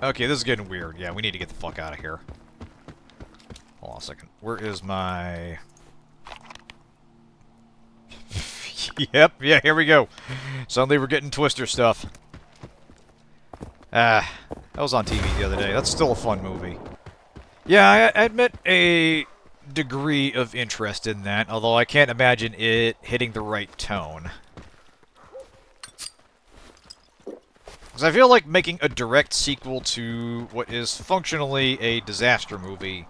Okay, this is getting weird. Yeah, we need to get the fuck out of here. Hold on a second. Where is my... Yep, yeah, here we go. Suddenly we're getting Twister stuff. Ah, that was on TV the other day. That's still a fun movie. Yeah, I admit a degree of interest in that, although I can't imagine it hitting the right tone. Because I feel like making a direct sequel to what is functionally a disaster movie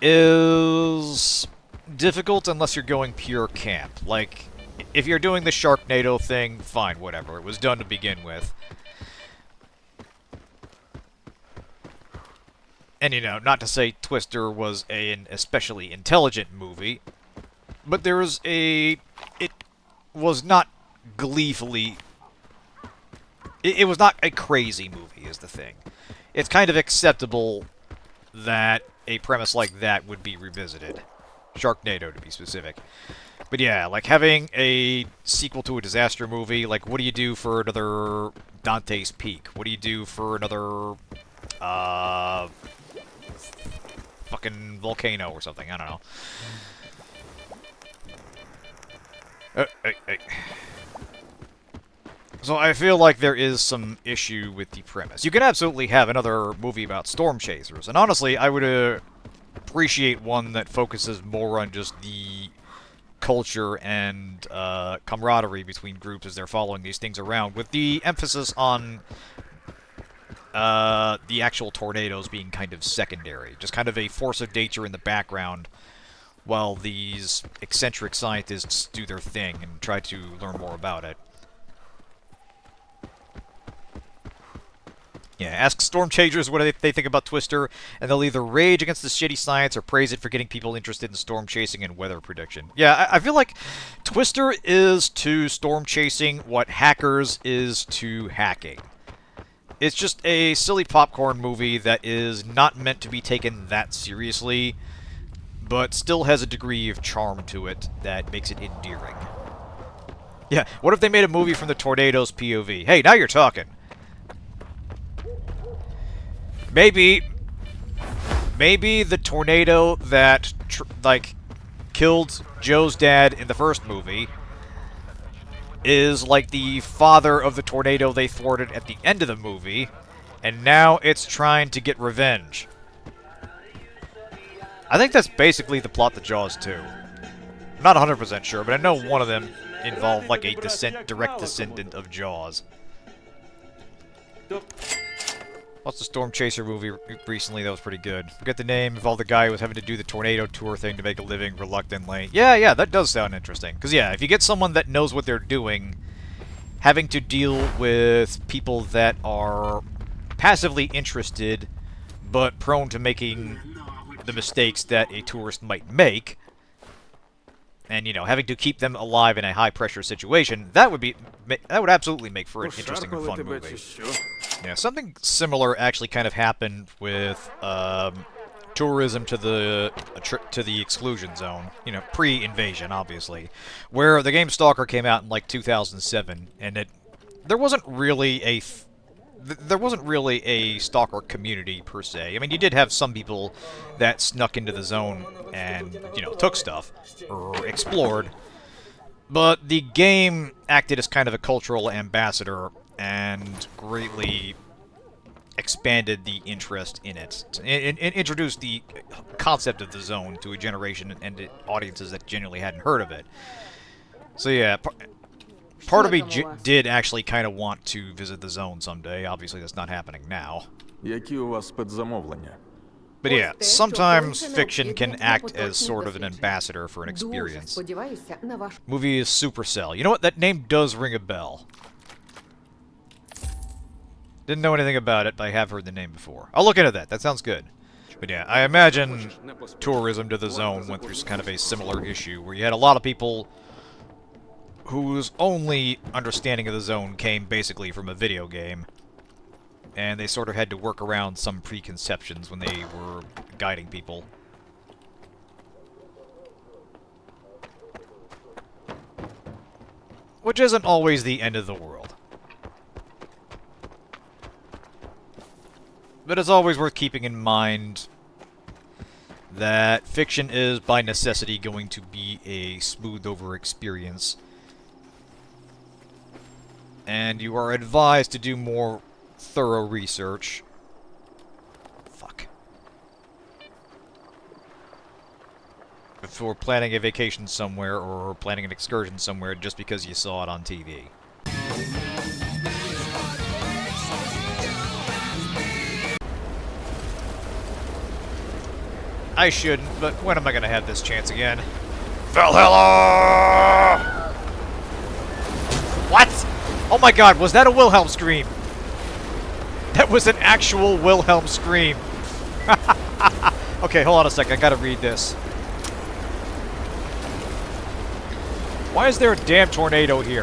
is difficult unless you're going pure camp. Like, if you're doing the Sharknado thing, fine, whatever. It was done to begin with. And, you know, not to say Twister was an especially intelligent movie, but there was a... It was not gleefully... It was not a crazy movie, is the thing. It's kind of acceptable that a premise like that would be revisited. Sharknado, to be specific. But yeah, like having a sequel to a disaster movie, like what do you do for another Dante's Peak? What do you do for another, fucking Volcano or something? I don't know. Hey. So I feel like there is some issue with the premise. You can absolutely have another movie about storm chasers, and honestly, I would appreciate one that focuses more on just the culture and camaraderie between groups as they're following these things around, with the emphasis on the actual tornadoes being kind of secondary. Just kind of a force of nature in the background while these eccentric scientists do their thing and try to learn more about it. Yeah, ask storm chasers what they think about Twister, and they'll either rage against the shitty science or praise it for getting people interested in storm chasing and weather prediction. Yeah, I feel like Twister is to storm chasing what Hackers is to hacking. It's just a silly popcorn movie that is not meant to be taken that seriously, but still has a degree of charm to it that makes it endearing. Yeah, what if they made a movie from the tornado's POV? Hey, now you're talking. Maybe the tornado that, killed Joe's dad in the first movie is like the father of the tornado they thwarted at the end of the movie, and now it's trying to get revenge. I think that's basically the plot to Jaws 2. I'm not 100% sure, but I know one of them involved like a direct descendant of Jaws. What's the Storm Chaser movie recently that was pretty good? Forget the name. Involved the guy who was having to do the tornado tour thing to make a living reluctantly. Yeah, that does sound interesting. Because, yeah, if you get someone that knows what they're doing, having to deal with people that are passively interested, but prone to making the mistakes that a tourist might make, and, you know, having to keep them alive in a high-pressure situation, that would absolutely make for an interesting and fun movie. Yeah, something similar actually kind of happened with tourism to the exclusion zone. You know, pre-invasion, obviously, where the game S.T.A.L.K.E.R came out in like 2007, and there wasn't really a S.T.A.L.K.E.R community per se. I mean, you did have some people that snuck into the zone and, you know, took stuff or explored, but the game acted as kind of a cultural ambassador and greatly expanded the interest in it. It introduced the concept of the zone to a generation and audiences that genuinely hadn't heard of it. So yeah, part of me did actually kind of want to visit the zone someday. Obviously, that's not happening now. But yeah, sometimes fiction can act as sort of an ambassador for an experience. Movie is Supercell. You know what? That name does ring a bell. Didn't know anything about it, but I have heard the name before. I'll look into that. That sounds good. But yeah, I imagine tourism to the zone went through kind of a similar issue, where you had a lot of people whose only understanding of the zone came basically from a video game, and they sort of had to work around some preconceptions when they were guiding people. Which isn't always the end of the world. But it's always worth keeping in mind that fiction is, by necessity, going to be a smoothed-over experience. And you are advised to do more thorough research. Fuck. Before planning a vacation somewhere or planning an excursion somewhere just because you saw it on TV. I shouldn't, but when am I gonna have this chance again? Valhalla! What? Oh my god, was that a Wilhelm scream? That was an actual Wilhelm scream. Okay, hold on a second, I gotta read this. Why is there a damn tornado here?